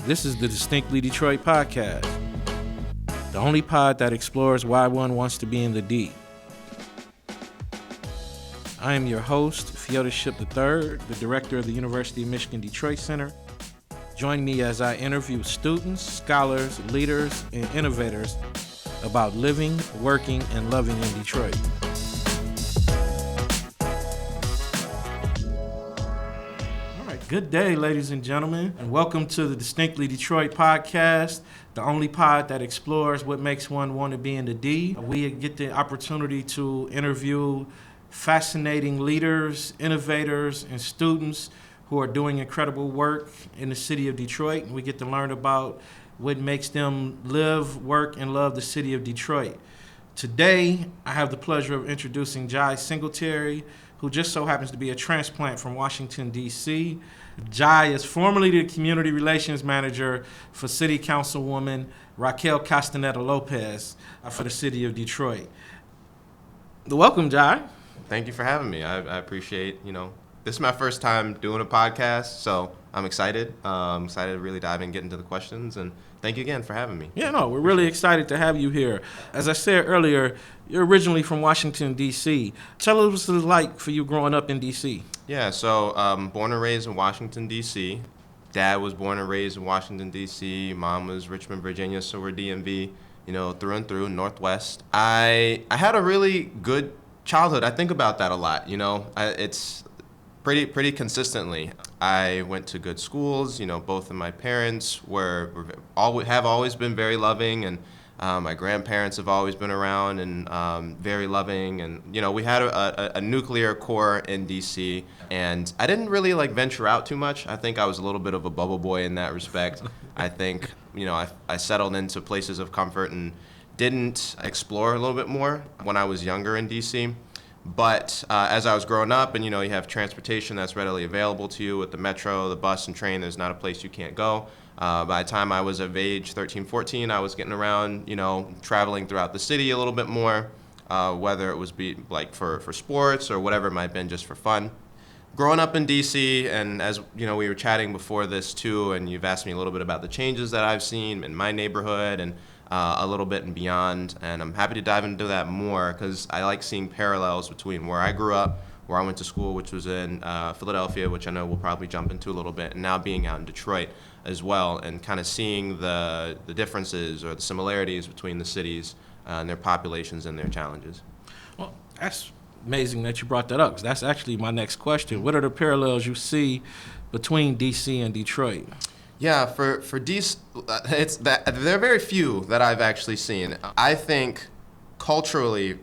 This is the Distinctly Detroit podcast, the only pod that explores why one wants to be in the D. I am your host, Feodies III, the director of the University of Michigan Detroit Center. Join me as I interview students, scholars, leaders, and innovators about living, working, and loving in Detroit. Good day, ladies and gentlemen, and welcome to the Distinctly Detroit podcast, the only pod that explores what makes one want to be in the D. We get the opportunity to interview fascinating leaders, innovators, and students who are doing incredible work in the city of Detroit, and we get to learn about what makes them live, work, and love the city of Detroit. Today, I have the pleasure of introducing Jai Singletary, who just so happens to be a transplant from Washington, D.C. Jai is formerly the Community Relations Manager for City Councilwoman Raquel Castaneda-Lopez for the city of Detroit. Welcome, Jai. Thank you for having me. I appreciate, this is my first time doing a podcast, so I'm excited. I'm excited to really dive in and get into the questions, and thank you again for having me. Yeah, no, we're really excited to have you here. As I said earlier, you're originally from Washington, D.C. Tell us what it was like for you growing up in D.C. Yeah, so born and raised in Washington, D.C. Dad was born and raised in Washington, D.C. Mom was Richmond, Virginia, so we're DMV, through and through, Northwest. I had a really good childhood. I think about that a lot, It's pretty consistently. I went to good schools. Both of my parents have always been very loving, and my grandparents have always been around and very loving. And we had a nuclear core in DC, and I didn't really venture out too much. I think I was a little bit of a bubble boy in that respect. I think I settled into places of comfort and didn't explore a little bit more when I was younger in DC. But as I was growing up, and you have transportation that's readily available to you with the metro, the bus, and train, there's not a place you can't go. By the time I was of age, 13, 14, I was getting around, traveling throughout the city a little bit more, whether it was for sports or whatever it might have been just for fun. Growing up in D.C., and as we were chatting before this too, and you've asked me a little bit about the changes that I've seen in my neighborhood and a little bit and beyond, and I'm happy to dive into that more because I like seeing parallels between where I grew up, where I went to school, which was in Philadelphia, which I know we'll probably jump into a little bit, and now being out in Detroit as well, and kind of seeing the differences or the similarities between the cities and their populations and their challenges. Well, that's amazing that you brought that up, because that's actually my next question. What are the parallels you see between D.C. and Detroit? Yeah, for DC, there are very few that I've actually seen. I think culturally,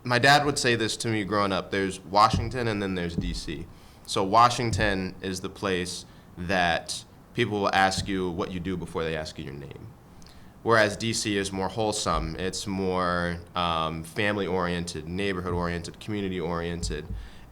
my dad would say this to me growing up, there's Washington and then there's DC. So Washington is the place that people will ask you what you do before they ask you your name. Whereas DC is more wholesome, it's more family-oriented, neighborhood-oriented, community-oriented.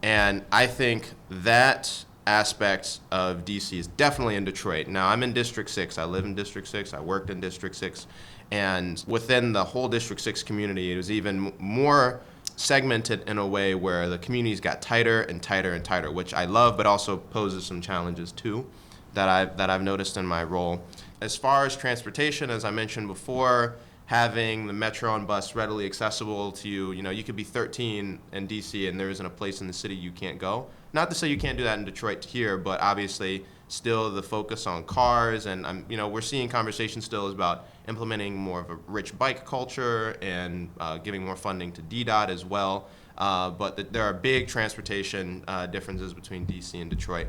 And I think that aspect of DC is definitely in Detroit. Now, I'm in District 6. I live in District 6. I worked in District 6. And within the whole District 6 community, it was even more segmented in a way where the communities got tighter and tighter and tighter, which I love, but also poses some challenges too that I've noticed in my role. As far as transportation, as I mentioned before, having the metro and bus readily accessible to you, you could be 13 in DC and there isn't a place in the city you can't go. Not to say you can't do that in Detroit here, but obviously still the focus on cars, and we're seeing conversations still about implementing more of a rich bike culture and giving more funding to DDOT as well. But there are big transportation differences between DC and Detroit.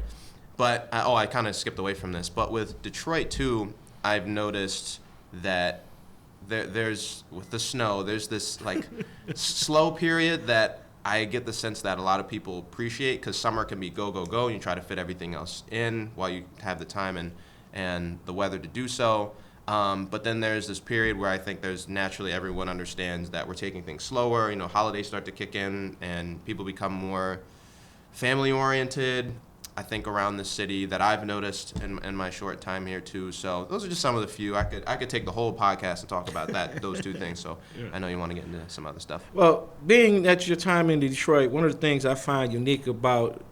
But I kind of skipped away from this. But with Detroit too, I've noticed that there's with the snow, there's this slow period that I get the sense that a lot of people appreciate, because summer can be go, go, go, and you try to fit everything else in while you have the time and the weather to do so. But then there's this period where I think there's naturally everyone understands that we're taking things slower. Holidays start to kick in and people become more family-oriented, I think, around the city that I've noticed in my short time here too. So those are just some of the few. I could take the whole podcast and talk about those two things. So yeah. I know you want to get into some other stuff. Well, being at your time in Detroit, one of the things I find unique about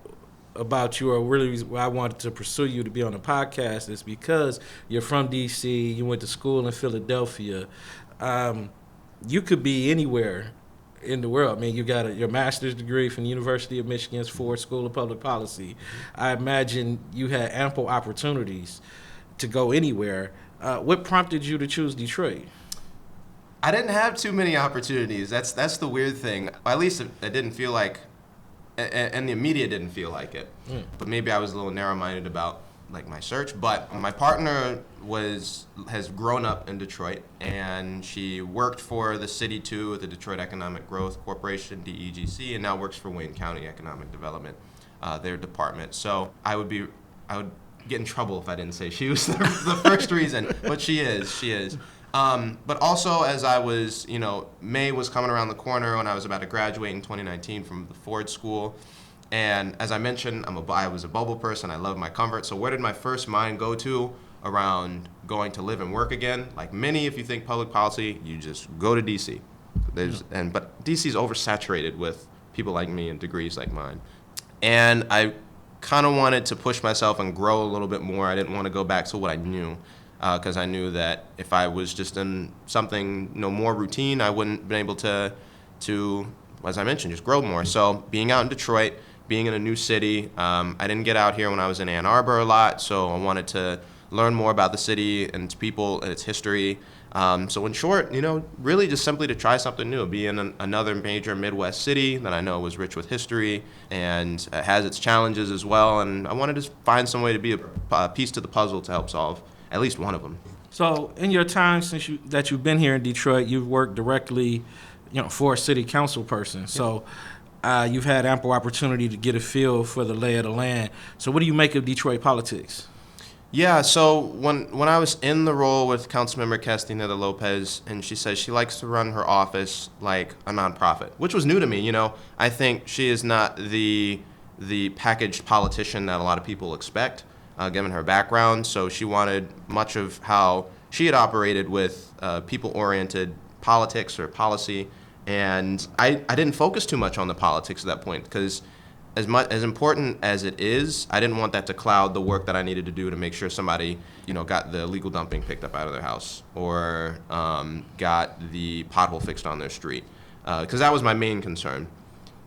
about you, or really why I wanted to pursue you to be on the podcast, is because you're from D.C., you went to school in Philadelphia. You could be anywhere in the world. I mean, you got your master's degree from the University of Michigan's Ford School of Public Policy. I imagine you had ample opportunities to go anywhere. What prompted you to choose Detroit? I didn't have too many opportunities. That's the weird thing. At least it didn't feel like, and the media didn't feel like it. But maybe I was a little narrow-minded about like my search. But my partner has grown up in Detroit, and she worked for the city too, the Detroit Economic Growth Corporation, DEGC, and now works for Wayne County Economic Development, their department. So I would get in trouble if I didn't say she was the first reason, but she is. But also, as I was, May was coming around the corner when I was about to graduate in 2019 from the Ford School. And as I mentioned, I was a bubble person. I love my comfort. So where did my first mind go to around going to live and work again? Like many, if you think public policy, you just go to D.C. But D.C. is oversaturated with people like me and degrees like mine. And I kind of wanted to push myself and grow a little bit more. I didn't want to go back to what I knew, because I knew that if I was just in something more routine, I wouldn't have been able to, as I mentioned, just grow more. So being out in Detroit, being in a new city, I didn't get out here when I was in Ann Arbor a lot, so I wanted to learn more about the city and its people and its history. So in short, really just simply to try something new, be in another major Midwest city that I know was rich with history and has its challenges as well. And I wanted to find some way to be a piece to the puzzle to help solve at least one of them. So in your time since that you've been here in Detroit, you've worked directly, for a city council person. So you've had ample opportunity to get a feel for the lay of the land. So what do you make of Detroit politics? Yeah, so when I was in the role with Councilmember Castaneda Lopez, and she says she likes to run her office like a nonprofit, which was new to me. I think she is not the packaged politician that a lot of people expect, given her background. So she wanted much of how she had operated with people-oriented politics or policy, and I didn't focus too much on the politics at that point, because as important as it is, I didn't want that to cloud the work that I needed to do to make sure somebody, got the illegal dumping picked up out of their house, or got the pothole fixed on their street, because that was my main concern.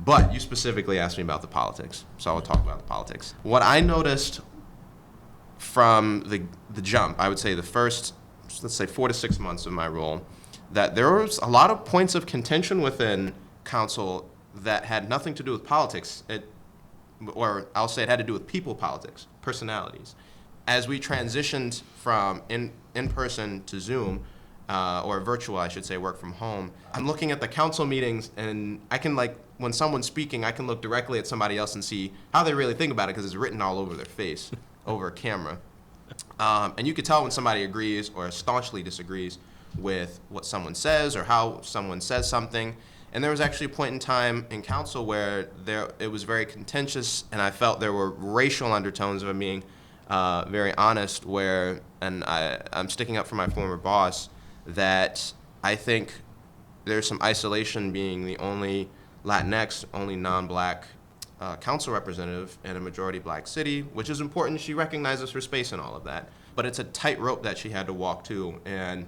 But you specifically asked me about the politics, so I'll talk about the politics. What I noticed from the jump, I would say the first, let's say 4 to 6 months of my role, that there was a lot of points of contention within council that had nothing to do with politics. Or I'll say it had to do with people politics, personalities. As we transitioned from in-person to Zoom, or virtual, I should say, work from home, I'm looking at the council meetings, and I can, when someone's speaking, I can look directly at somebody else and see how they really think about it, because it's written all over their face, over a camera. And you could tell when somebody agrees or staunchly disagrees with what someone says or how someone says something. And there was actually a point in time in council where it was very contentious, and I felt there were racial undertones, of being very honest, and I'm sticking up for my former boss, that I think there's some isolation being the only Latinx, only non-black council representative in a majority black city, which is important. She recognizes her space and all of that. But it's a tightrope that she had to walk to, and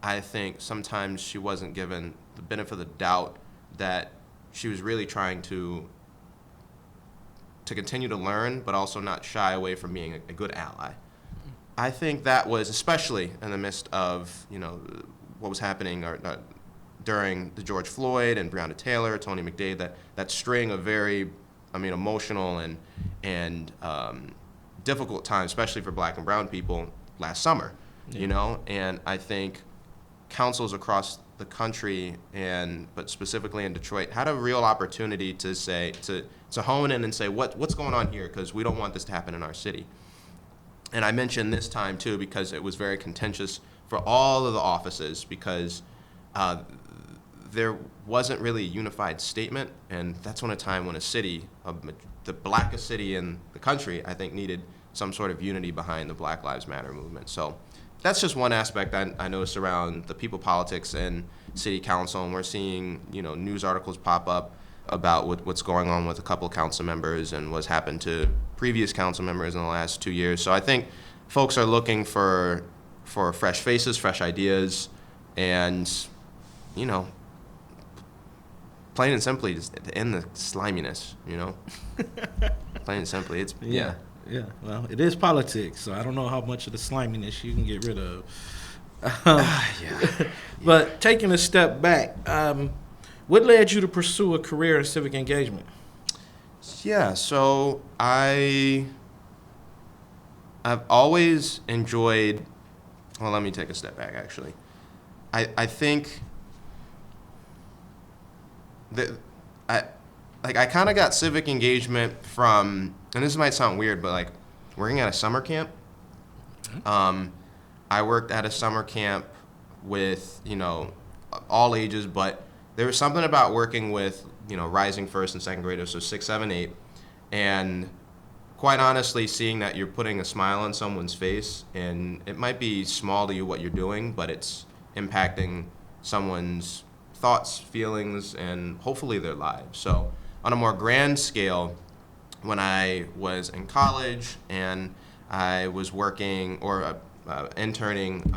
I think sometimes she wasn't given the benefit of the doubt that she was really trying to continue to learn, but also not shy away from being a good ally. I think that was, especially in the midst of, what was happening during the George Floyd and Breonna Taylor, Tony McDade, that string of very, emotional and difficult times, especially for black and brown people last summer, and I think councils across the country, but specifically in Detroit, had a real opportunity to hone in and say what's going on here, because we don't want this to happen in our city. And I mentioned this time too because it was very contentious for all of the offices, because there wasn't really a unified statement, and that's a time when a city, the blackest city in the country, I think needed some sort of unity behind the Black Lives Matter movement. So that's just one aspect I noticed around the people politics and city council, and we're seeing news articles pop up about what's going on with a couple of council members and what's happened to previous council members in the last 2 years. So I think folks are looking for fresh faces, fresh ideas, and, you know, plain and simply, just to end the sliminess, you know? Plain and simply, it's, yeah. Yeah, well, it is politics, so I don't know how much of the sliminess you can get rid of. Yeah. But taking a step back, what led you to pursue a career in civic engagement? Yeah, so I've always enjoyed, well, let me take a step back, actually. I think that I kind of got civic engagement from, and this might sound weird, but like working at a summer camp. I worked at a summer camp with, you know, all ages, but there was something about working with, you know, rising first and second graders, so 6, 7, 8, and quite honestly, seeing that you're putting a smile on someone's face, and it might be small to you what you're doing, but it's impacting someone's thoughts, feelings, and hopefully their lives. So on a more grand scale, when I was in college and I was working or interning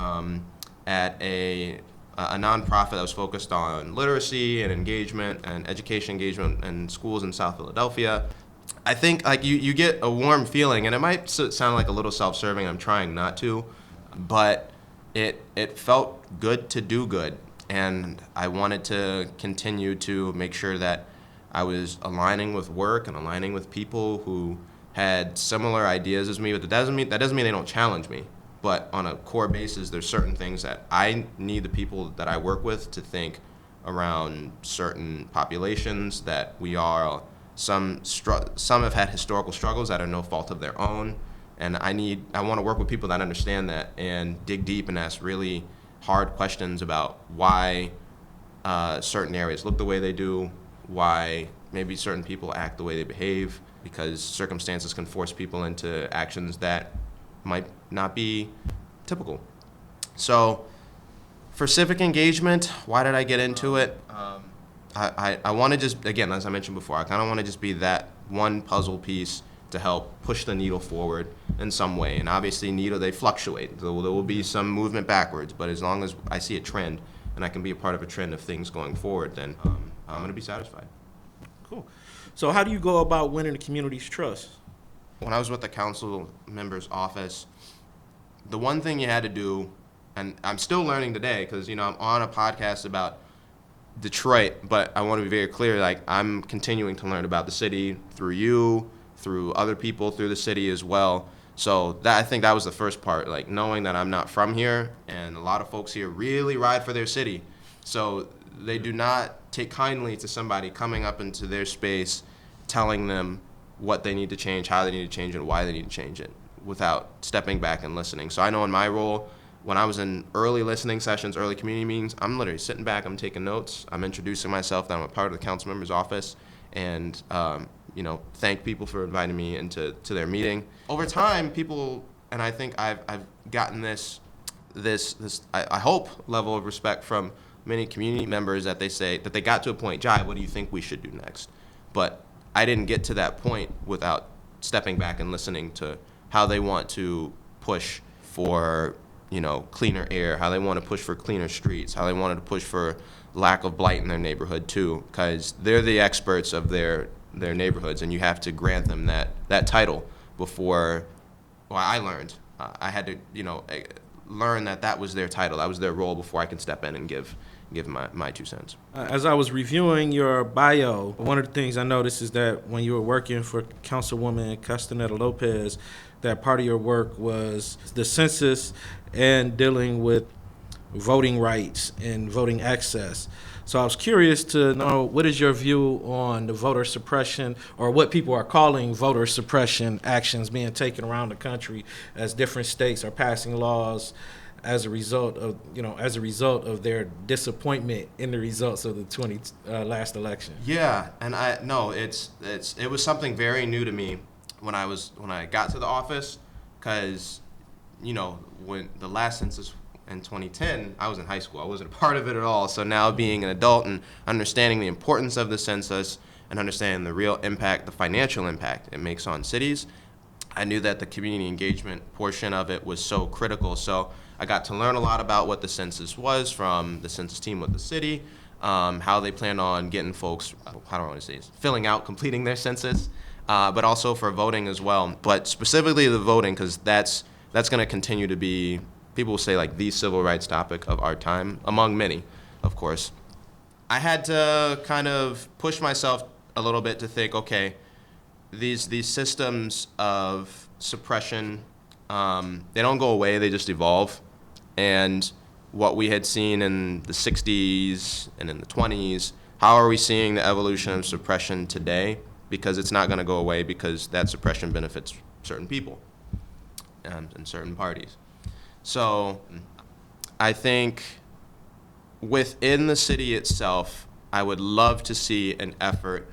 at a nonprofit that was focused on literacy and engagement and education engagement in schools in South Philadelphia, I think like you get a warm feeling, and it might sound like a little self-serving. I'm trying not to, but it felt good to do good, and I wanted to continue to make sure that I was aligning with work and aligning with people who had similar ideas as me. But that doesn't mean they don't challenge me. But on a core basis, there's certain things that I need the people that I work with to think around certain populations that we are. Some have had historical struggles that are no fault of their own, and I want to work with people that understand that and dig deep and ask really hard questions about why certain areas look the way they do, why maybe certain people act the way they behave, because circumstances can force people into actions that might not be typical. So for civic engagement, why did I get into it? I want to just, again, as I mentioned before, I kind of want to just be that one puzzle piece to help push the needle forward in some way. And obviously, they fluctuate. There will be some movement backwards, but as long as I see a trend and I can be a part of a trend of things going forward, then I'm going to be satisfied. Cool. So how do you go about winning the community's trust? When I was with the council member's office, the one thing you had to do, and I'm still learning today because, you know, I'm on a podcast about Detroit, but I want to be very clear, like I'm continuing to learn about the city through you, through other people, through the city as well. So that, I think that was the first part, like knowing that I'm not from here, and a lot of folks here really ride for their city. So they do not take kindly to somebody coming up into their space, telling them what they need to change, how they need to change it, why they need to change it, without stepping back and listening. So I know in my role, when I was in early listening sessions, early community meetings, I'm literally sitting back, I'm taking notes, I'm introducing myself, that I'm a part of the council member's office, and you know, thank people for inviting me into their meeting. Over time, people, and I think I've gotten this I hope level of respect from many community members that they say that they got to a point, Jai, what do you think we should do next? But I didn't get to that point without stepping back and listening to how they want to push for, you know, cleaner air, how they want to push for cleaner streets, how they wanted to push for lack of blight in their neighborhood too, because they're the experts of their neighborhoods, and you have to grant them that title before. Well, I learned I had to, you know, learn that was their title, that was their role before I can step in and give my 2 cents. As I was reviewing your bio, one of the things I noticed is that when you were working for Councilwoman Castaneda Lopez, that part of your work was the census and dealing with voting rights and voting access. So I was curious to know, what is your view on the voter suppression, or what people are calling voter suppression actions being taken around the country as different states are passing laws as a result of their disappointment in the results of the last election? Yeah, and it was something very new to me when I got to the office, because, you know, when the last census in 2010, I was in high school. I wasn't a part of it at all. So now being an adult and understanding the importance of the census and understanding the real impact, the financial impact it makes on cities, I knew that the community engagement portion of it was so critical. So I got to learn a lot about what the census was from the census team with the city, how they plan on getting folks, how do I want to say this, filling out, completing their census, but also for voting as well. But specifically the voting, because that's going to continue to be, people will say, like the civil rights topic of our time, among many, of course. I had to kind of push myself a little bit to think, okay, these systems of suppression, they don't go away, they just evolve. And what we had seen in the 60s and in the 20s, how are we seeing the evolution of suppression today? Because it's not going to go away, because that suppression benefits certain people and certain parties. So I think within the city itself, I would love to see an effort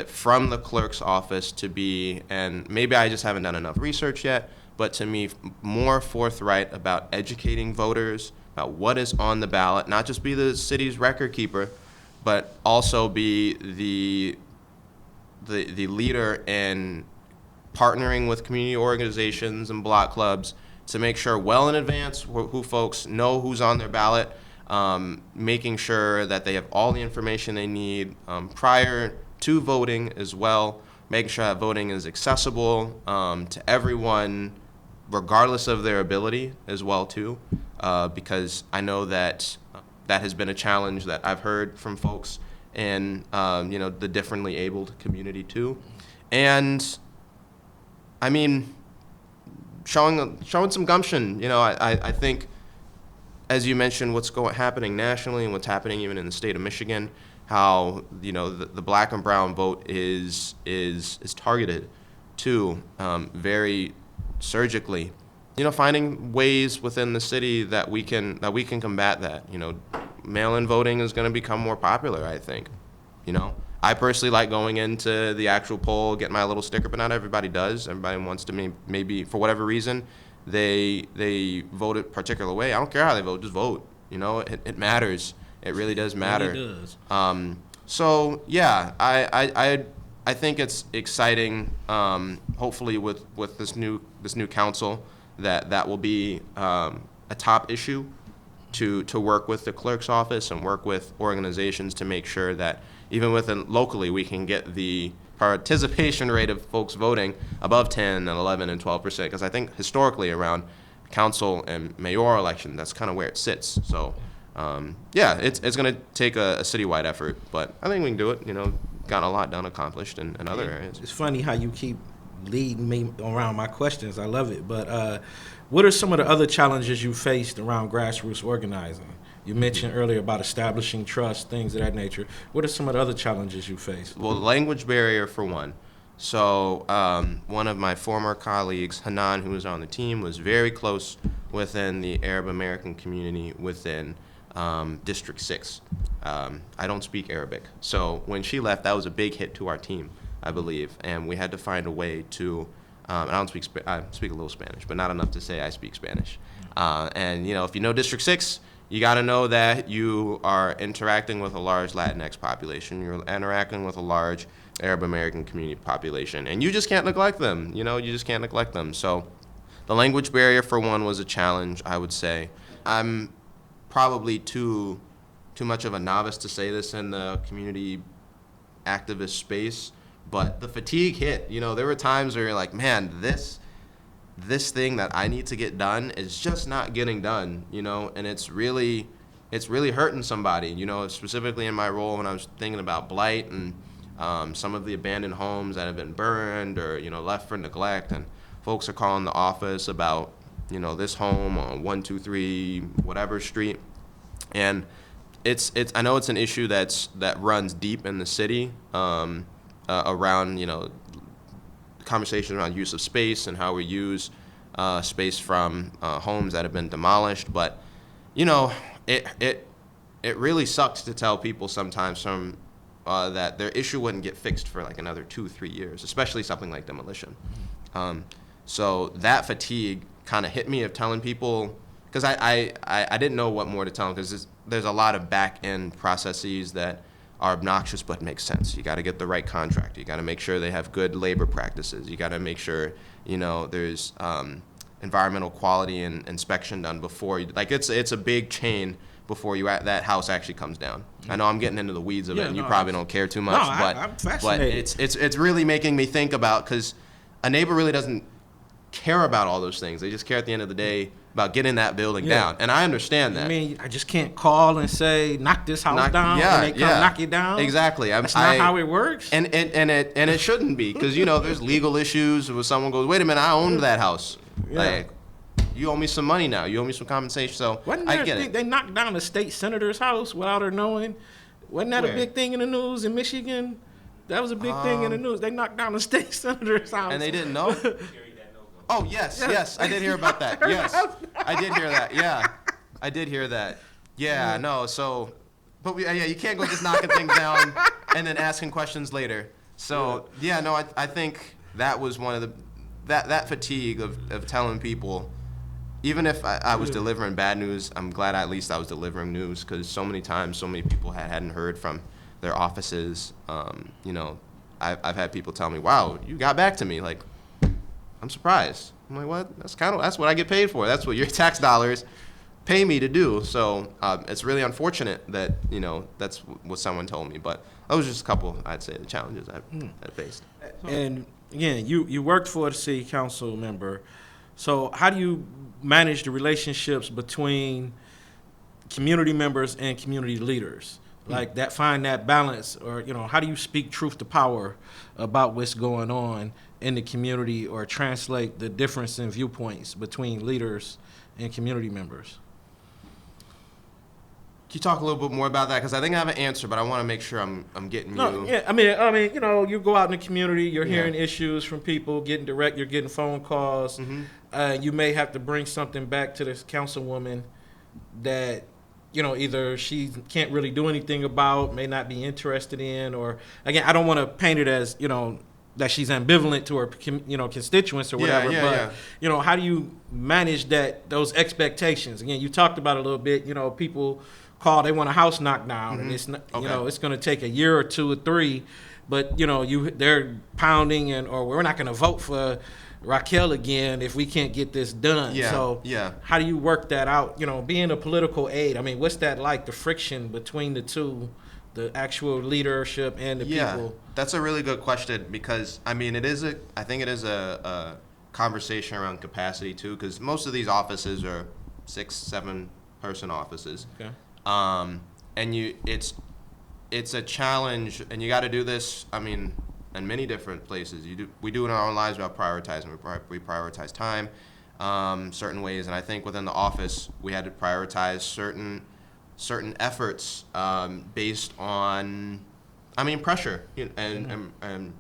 from the clerk's office to be, and maybe I just haven't done enough research yet, but to me, more forthright about educating voters about what is on the ballot, not just be the city's record keeper, but also be the leader in partnering with community organizations and block clubs to make sure well in advance who folks know who's on their ballot, making sure that they have all the information they need prior to voting as well, making sure that voting is accessible to everyone regardless of their ability as well too, because I know that that has been a challenge that I've heard from folks in the differently abled community too. And I mean, showing some gumption. I think, as you mentioned, what's happening nationally and what's happening even in the state of Michigan, how the black and brown vote is targeted too, very surgically. Finding ways within the city that we can combat that. Mail-in voting is going to become more popular, I think. I personally like going into the actual poll, getting my little sticker, but not everybody does. Everybody wants to maybe for whatever reason they vote a particular way. I don't care how they vote, just vote. It matters. It really does matter. It really does. So yeah, I think it's exciting. Hopefully with this new council that will be a top issue to work with the clerk's office and work with organizations to make sure that even locally we can get the participation rate of folks voting above 10 and 11 and 12%, because I think historically around council and mayoral election, that's kind of where it sits. So it's going to take a citywide effort, but I think we can do it. Gotten a lot done, accomplished in other areas. It's funny how you keep leading me around my questions. I love it. But what are some of the other challenges you faced around grassroots organizing? You mentioned earlier about establishing trust, things of that nature. What are some of the other challenges you faced? Well, the language barrier for one. So one of my former colleagues, Hanan, who was on the team, was very close within the Arab American community within District 6. I don't speak Arabic. So when she left, that was a big hit to our team, I believe. And we had to find a way to, and I speak a little Spanish, but not enough to say I speak Spanish. And if you know District 6, you got to know that you are interacting with a large Latinx population. You're interacting with a large Arab American community population. And you just can't neglect them. You just can't neglect them. So the language barrier, for one, was a challenge, I would say. I'm probably too much of a novice to say this in the community activist space, but the fatigue hit. There were times where you're like, man, this thing that I need to get done is just not getting done, and it's really hurting somebody, specifically in my role when I was thinking about blight and some of the abandoned homes that have been burned or, left for neglect, and folks are calling the office about, this home on 123 whatever street. And I know it's an issue that runs deep in the city, around, conversations around use of space and how we use space from homes that have been demolished. But, it really sucks to tell people sometimes that their issue wouldn't get fixed for like another 2-3 years, especially something like demolition. So that fatigue kind of hit me of telling people, because I didn't know what more to tell them, because there's a lot of back-end processes that are obnoxious but make sense. You got to get the right contractor. You got to make sure they have good labor practices. You got to make sure, there's environmental quality and inspection done before you, like it's a big chain before that house actually comes down. I know I'm getting into the weeds of it, and you probably don't care too much, I'm fascinated. but it's really making me think about, because a neighbor really doesn't care about all those things. They just care at the end of the day about getting that building down, and I understand that. I mean, I just can't call and say knock this house down, and they come knock it down. Exactly. That's not how it works. And it shouldn't be, because there's legal issues where someone goes, wait a minute, I owned that house. Like, you owe me some money now. You owe me some compensation. So I get it. They knocked down a state senator's house without her knowing. Wasn't that a big thing in the news in Michigan? That was a big thing in the news. They knocked down a state senator's house. And they didn't know? Oh, yes. I did hear about that. Yes. I did hear that. Yeah. I did hear that. Yeah, no. So, but you can't go just knocking things down and then asking questions later. So, I think that was one of the, that fatigue of telling people, even if I was delivering bad news, I'm glad at least I was delivering news, because so many times, so many people hadn't heard from their offices. I've had people tell me, wow, you got back to me. Like, I'm surprised. I'm like, what? That's what I get paid for. That's what your tax dollars pay me to do. So it's really unfortunate that, that's what someone told me. But that was just a couple, I'd say, the challenges I faced. And again, you worked for the city council member. So how do you manage the relationships between community members and community leaders? Like find that balance, or, how do you speak truth to power about what's going on in the community, or translate the difference in viewpoints between leaders and community members? Can you talk a little bit more about that? Because I think I have an answer, but I want to make sure I'm getting you. Yeah, I mean, you go out in the community, you're hearing issues from people, you're getting phone calls. You may have to bring something back to this councilwoman that, either she can't really do anything about, may not be interested in, or, again, I don't want to paint it as, that she's ambivalent to her, constituents or whatever. How do you manage those expectations? Again, you talked about it a little bit. People call, they want a house knocked down, and it's not, it's going to take a year or 2 or 3, but they're pounding or we're not going to vote for Raquel again if we can't get this done. So how do you work that out? Being a political aide, I mean, what's that like? The friction between the two, the actual leadership and the people? That's a really good question, because I think it is a conversation around capacity too, because most of these offices are 6-7 person offices. Okay. And it's a challenge, and you got to do this, in many different places. We do it in our own lives about prioritizing. We prioritize time, certain ways, and I think within the office we had to prioritize certain efforts based on, pressure, and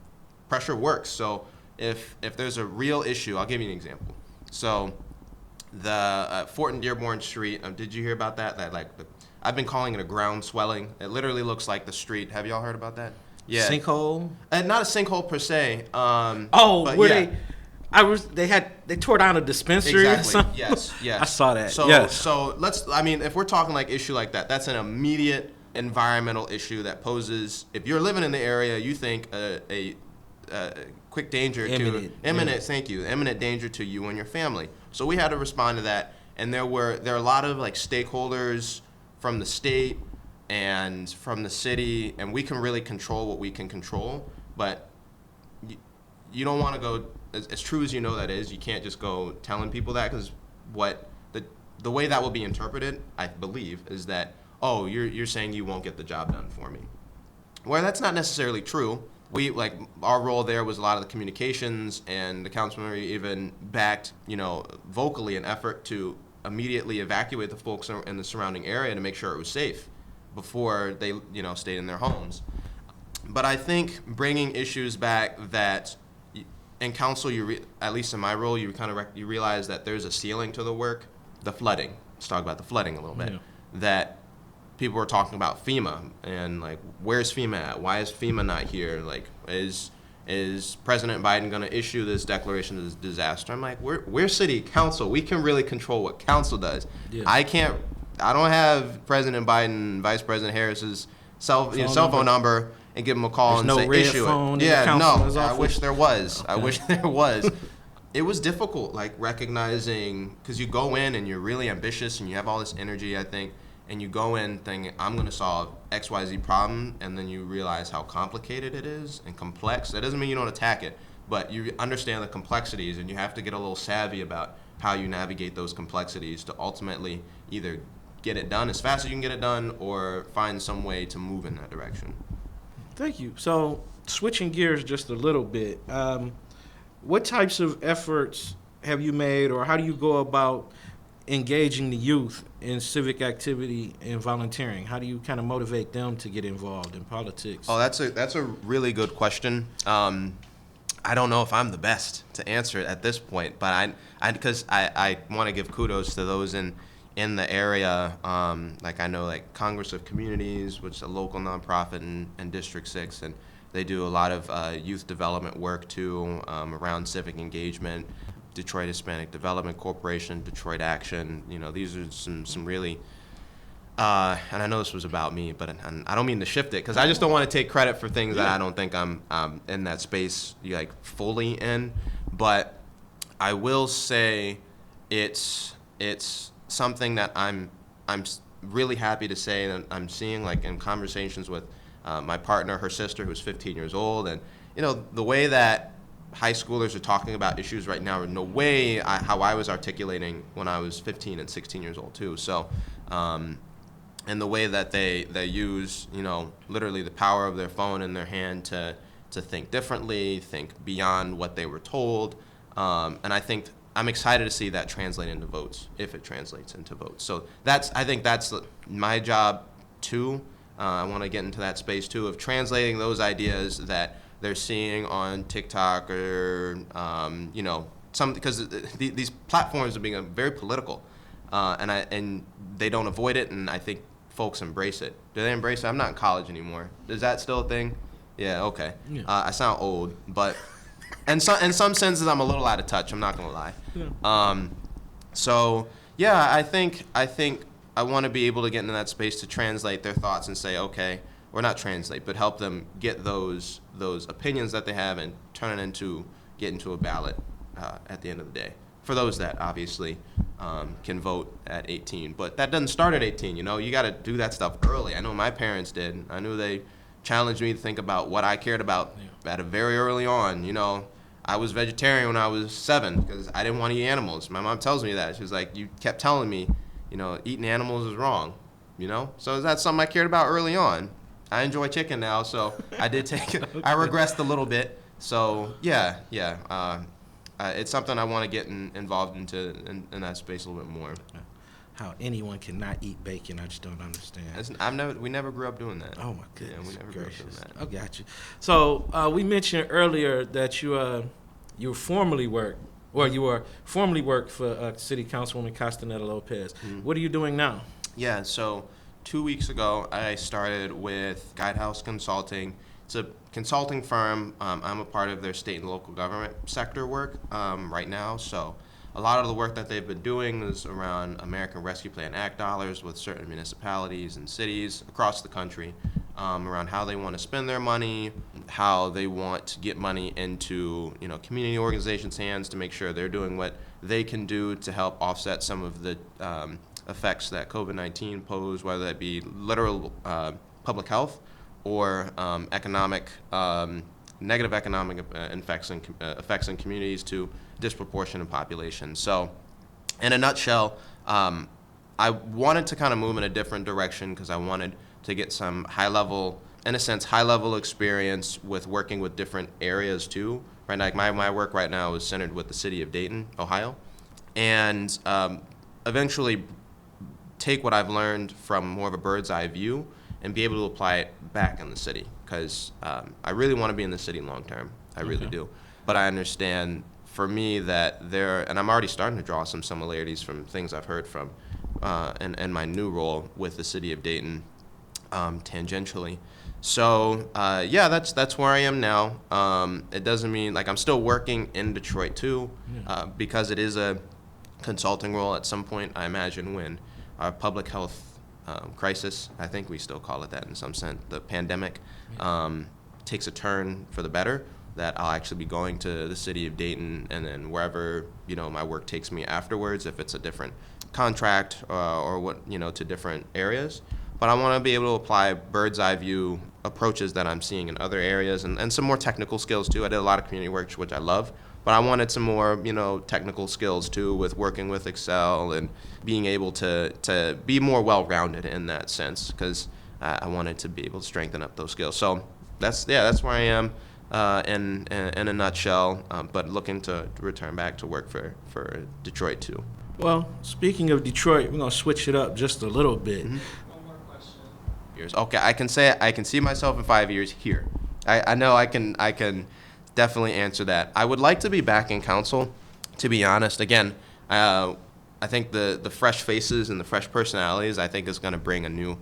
pressure works. So if there's a real issue, I'll give you an example. So the Fort and Dearborn Street, did you hear about that? I've been calling it a ground swelling. It literally looks like the street. Have y'all heard about that? Yeah. Sinkhole? Not a sinkhole per se. They tore down a dispensary. Exactly. Yes. I saw that. So let's. If we're talking issue like that, that's an immediate environmental issue that poses. If you're living in the area, you think a quick danger imminent. Thank you. Imminent danger to you and your family. So we had to respond to that, and there are a lot of stakeholders from the state and from the city, and we can really control what we can control, but you don't want to go, as true as that is, you can't just go telling people that, because the way that will be interpreted, I believe, is that, oh, you're saying you won't get the job done for me. Well, that's not necessarily true. Our role there was a lot of the communications, and the councilman even backed, vocally an effort to immediately evacuate the folks in the surrounding area to make sure it was safe before they, stayed in their homes. But I think bringing issues back that in council, at least in my role, you realize that there's a ceiling to the work. The flooding. Let's talk about the flooding a little bit. Yeah. That people were talking about FEMA, and where's FEMA at? Why is FEMA not here? Is President Biden going to issue this declaration of disaster? I'm like, we're city council. We can really control what council does. Yeah. I don't have President Biden, Vice President Harris's cell phone number and give them a call and no say red issue phone it. in the counselor's I office? wish there was. Okay. I wish there was. It was difficult, like recognizing, because you go in and you're really ambitious and you have all this energy, I think, and you go in thinking, I'm going to solve XYZ problem, and then you realize how complicated it is and complex. That doesn't mean you don't attack it, but you understand the complexities, and you have to get a little savvy about how you navigate those complexities to ultimately either get it done as fast as you can get it done or find some way to move in that direction. Thank you. So switching gears just a little bit, what types of efforts have you made, or how do you go about engaging the youth in civic activity and volunteering? How do you kind of motivate them to get involved in politics? Oh, that's a really good question. I don't know if I'm the best to answer it at this point, but because I want to give kudos to those in the area. Like I know like Congress of Communities, which is a local nonprofit in District 6, and they do a lot of youth development work too, around civic engagement. Detroit Hispanic Development Corporation, Detroit Action. These are some really, and I know this was about me, but I don't mean to shift it because I just don't want to take credit for things that I don't think I'm in that space like fully in. But I will say it's something that I'm really happy to say that I'm seeing like in conversations with my partner, her sister, who's 15 years old, and the way that high schoolers are talking about issues right now are no way how I was articulating when I was 15 and 16 years old too. So, and the way that they use, literally the power of their phone in their hand to think differently, think beyond what they were told. And I think I'm excited to see that translate into votes, if it translates into votes. So I think that's my job too. I want to get into that space too of translating those ideas that they're seeing on TikTok or because these platforms are being very political, and they don't avoid it, and I think folks embrace it. Do they embrace it? I'm not in college anymore. Is that still a thing? Yeah. Okay. Yeah. I sound old, but in some senses I'm a little out of touch. I'm not gonna lie. Yeah. So yeah, I think I want to be able to get into that space to translate their thoughts and say, okay. Or not translate, but help them get those opinions that they have and get into a ballot at the end of the day. For those that obviously can vote at 18, but that doesn't start at 18. You got to do that stuff early. I know my parents did. I knew they challenged me to think about what I cared about at a very early on. I was vegetarian when I was 7 because I didn't want to eat animals. My mom tells me that. She was like, you kept telling me, eating animals is wrong. So that's something I cared about early on. I enjoy chicken now, so I did take it. I regressed a little bit. So yeah. It's something I want to get involved in that space a little bit more. How anyone cannot eat bacon, I just don't understand. We never grew up doing that. Oh my goodness, we never gracious. grew up doing that. I got you. So we mentioned earlier that you formerly worked for City Councilwoman Castaneda Lopez. Mm-hmm. What are you doing now? Yeah, so 2 weeks ago, I started with Guidehouse Consulting. It's a consulting firm. I'm a part of their state and local government sector work right now. So a lot of the work that they've been doing is around American Rescue Plan Act dollars with certain municipalities and cities across the country, around how they want to spend their money, how they want to get money into community organizations' hands to make sure they're doing what they can do to help offset some of the effects that COVID-19 pose, whether that be literal public health or negative economic effects in communities to disproportionate populations. So in a nutshell, I wanted to kind of move in a different direction because I wanted to get some high-level experience with working with different areas too. Right now, like my work right now is centered with the city of Dayton, Ohio, and eventually take what I've learned from more of a bird's eye view and be able to apply it back in the city because I really want to be in the city long term. I really do. But I understand for me that and I'm already starting to draw some similarities from things I've heard from in my new role with the city of Dayton tangentially. So that's where I am now. It doesn't mean I'm still working in Detroit too, because it is a consulting role at some point. I imagine when our public health crisis, I think we still call it that in some sense, the pandemic, takes a turn for the better, that I'll actually be going to the city of Dayton and then wherever, my work takes me afterwards, if it's a different contract or what, to different areas. But I want to be able to apply bird's eye view approaches that I'm seeing in other areas and some more technical skills too. I did a lot of community work, which I love, but I wanted some more, technical skills too, with working with Excel and being able to be more well-rounded in that sense, because I wanted to be able to strengthen up those skills. So that's where I am in a nutshell, but looking to return back to work for Detroit too. Well, speaking of Detroit, we're going to switch it up just a little bit. Mm-hmm. Years. Okay, I can see myself in 5 years here. I know I can definitely answer that. I would like to be back in council, to be honest. Again, I think the fresh faces and the fresh personalities, I think, is going to bring a new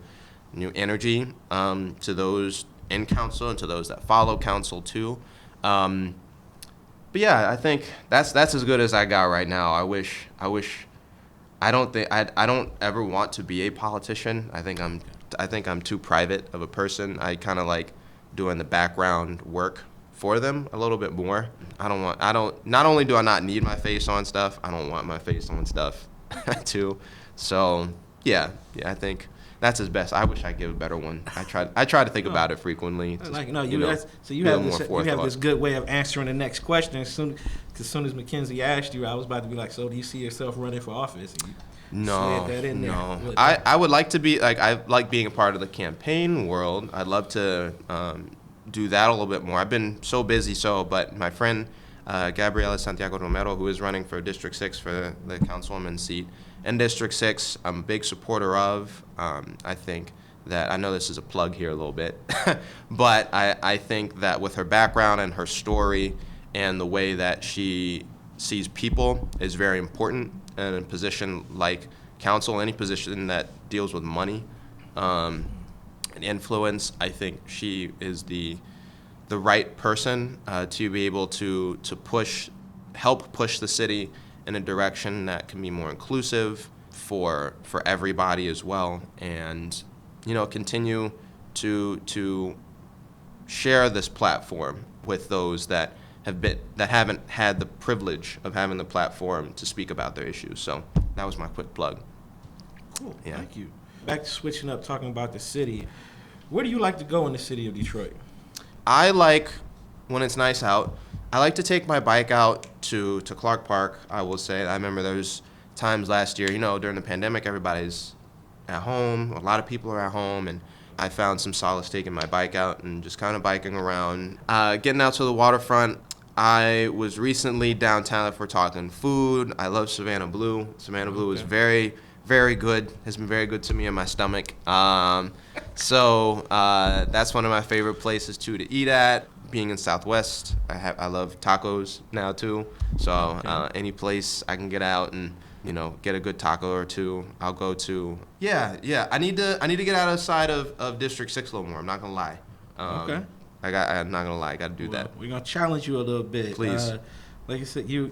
energy to those in council and to those that follow council too. But yeah, I think that's as good as I got right now. I don't ever want to be a politician. I think I'm too private of a person. I kind of like doing the background work for them a little bit more. Not only do I not need my face on stuff, I don't want my face on stuff too. So yeah, I think that's his best. I wish I give a better one. I try to think about it frequently. You have this good way of answering the next question. As soon as Mackenzie asked you, I was about to be like, so do you see yourself running for office? And no. I would like to be I like being a part of the campaign world. I'd love to do that a little bit more. I've been so busy, but my friend Gabriela Santiago Romero, who is running for District 6 for the councilwoman seat in District 6, I'm a big supporter of. I think that, I know this is a plug here a little bit, but I think that with her background and her story and the way that she sees people is very important in a position like council, any position that deals with money and influence. I think she is the right person to be able to help push the city in a direction that can be more inclusive for everybody as well, and continue to share this platform with those that haven't had the privilege of having the platform to speak about their issues. So that was my quick plug. Cool. Yeah. Thank you. Back to switching up, talking about the city. Where do you like to go in the city of Detroit? I like, when it's nice out, I like to take my bike out to Clark Park, I will say. I remember there was times last year, during the pandemic, everybody's at home. A lot of people are at home, and I found some solace taking my bike out and just kind of biking around. Getting out to the waterfront, I was recently downtown, if we're talking food. I love Savannah Blue. Savannah Blue is very, very good. Has been very good to me in my stomach. So that's one of my favorite places too to eat at. Being in Southwest, I love tacos now too. So any place I can get out and get a good taco or two, I'll go to. Yeah. I need to get out outside of District 6 a little more. I'm not gonna lie. I'm not gonna lie. I got to do that. We're gonna challenge you a little bit. Please. Like I said, you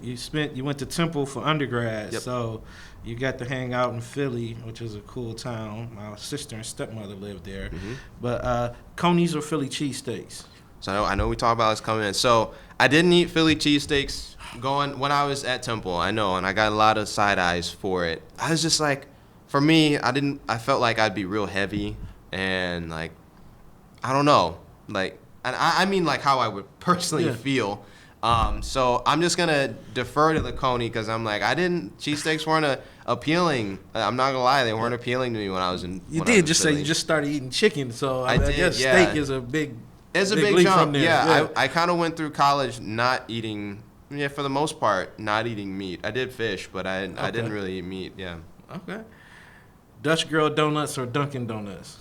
went to Temple for undergrad, Yep. So you got to hang out in Philly, which is a cool town. My sister and stepmother lived there. Mm-hmm. But Coney's or Philly cheesesteaks? So I know we talk about this coming in. So I didn't eat Philly cheesesteaks when I was at Temple. I know, and I got a lot of side eyes for it. I was just like, for me, I felt like I'd be real heavy and like, I don't know, like, and I mean like how I would personally feel. So I'm just gonna defer to the Coney because I'm like, cheesesteaks weren't appealing. I'm not gonna lie, they weren't appealing to me when I was in. You did just say you just started eating chicken, so I guess steak is a big. It's a big jump. Yeah, I kind of went through college not eating. Yeah, for the most part, not eating meat. I did fish, but I didn't really eat meat. Yeah. Okay. Dutch Girl Donuts or Dunkin' Donuts?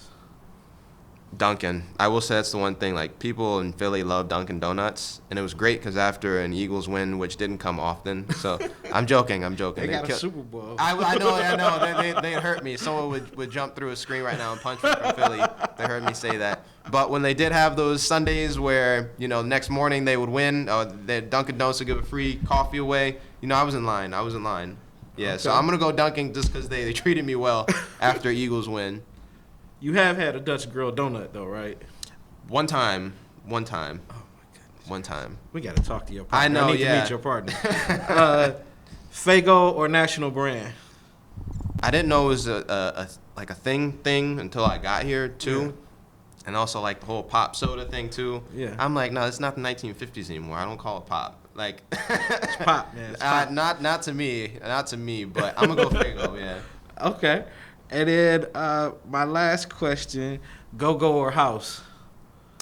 Dunkin'. I will say that's the one thing. Like, people in Philly love Dunkin' Donuts, and it was great because after an Eagles win, which didn't come often. So I'm joking. They got a Super Bowl. I know. They hurt me. Someone would jump through a screen right now and punch me from Philly. They heard me say that. But when they did have those Sundays where next morning they would win, Dunkin' Donuts would give a free coffee away. I was in line. Yeah. Okay. So I'm gonna go Dunkin' just because they treated me well after Eagles win. You have had a Dutch girl donut though, right? One time. Oh my goodness. One time. We got to talk to your partner. I know, need yeah. to meet your partner. Faygo or national brand? I didn't know it was a thing until I got here too. Yeah. And also like the whole pop soda thing too. Yeah. I'm like, no, it's not the 1950s anymore. I don't call it pop. Like It's pop, man. It's pop. not to me, but I'm gonna go Faygo, yeah. Okay. And then my last question, go-go or house?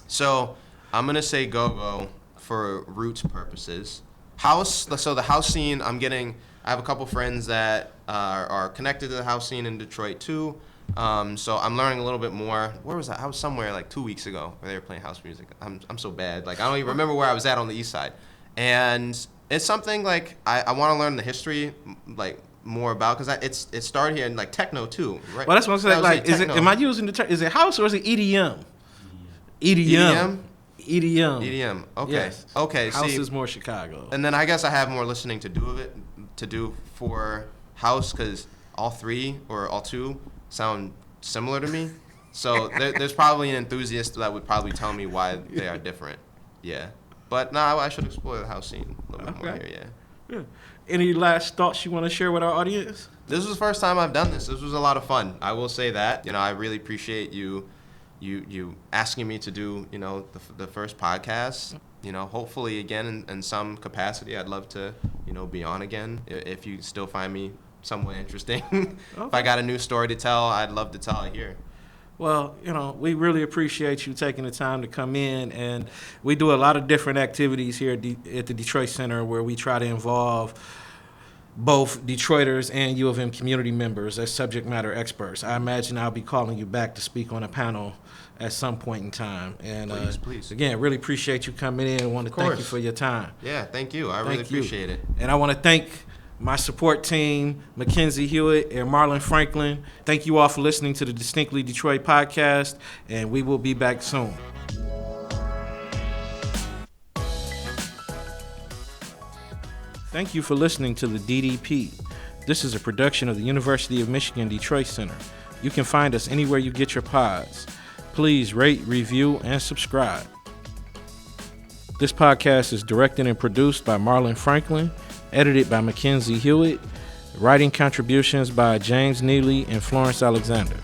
So I'm gonna say go for roots purposes. House. So the house scene, I have a couple friends that are connected to the house scene in Detroit too. So I'm learning a little bit more. Where was I? I was somewhere like 2 weeks ago where they were playing house music. I'm so bad. Like I don't even remember where I was at on the east side. And it's something like I want to learn the history like more about because it started here in like techno too, right? Well, that's what I'm saying. Like, is it? Techno. Am I using the term? Is it house or is it EDM? EDM? EDM. EDM. Okay. Yes. Okay. House see, is more Chicago. and then I guess I have more listening to do for house because all three or all two sound similar to me. So there's probably an enthusiast that would probably tell me why they are different. Yeah. But no, I should explore the house scene a little bit more here, yeah. Yeah. Any last thoughts you want to share with our audience? This was the first time I've done this. This was a lot of fun. I will say that. I really appreciate you asking me to do, the first podcast. Hopefully again in some capacity. I'd love to, be on again if you still find me somewhat interesting. Okay. If I got a new story to tell, I'd love to tell it here. Well, we really appreciate you taking the time to come in, and we do a lot of different activities here at the Detroit Center where we try to involve both Detroiters and U of M community members as subject matter experts. I imagine I'll be calling you back to speak on a panel at some point in time. And Please. Again, really appreciate you coming in and want to thank you for your time. Yeah, thank you. I really appreciate it. And I want to thank my support team, Mackenzie Hewitt and Marlon Franklin. Thank you all for listening to the Distinctly Detroit podcast, and we will be back soon. Thank you for listening to the DDP. This is a production of the University of Michigan Detroit Center. You can find us anywhere you get your pods. Please rate, review, and subscribe. This podcast is directed and produced by Marlon Franklin, edited by Mackenzie Hewitt, writing contributions by James Neely and Florence Alexander.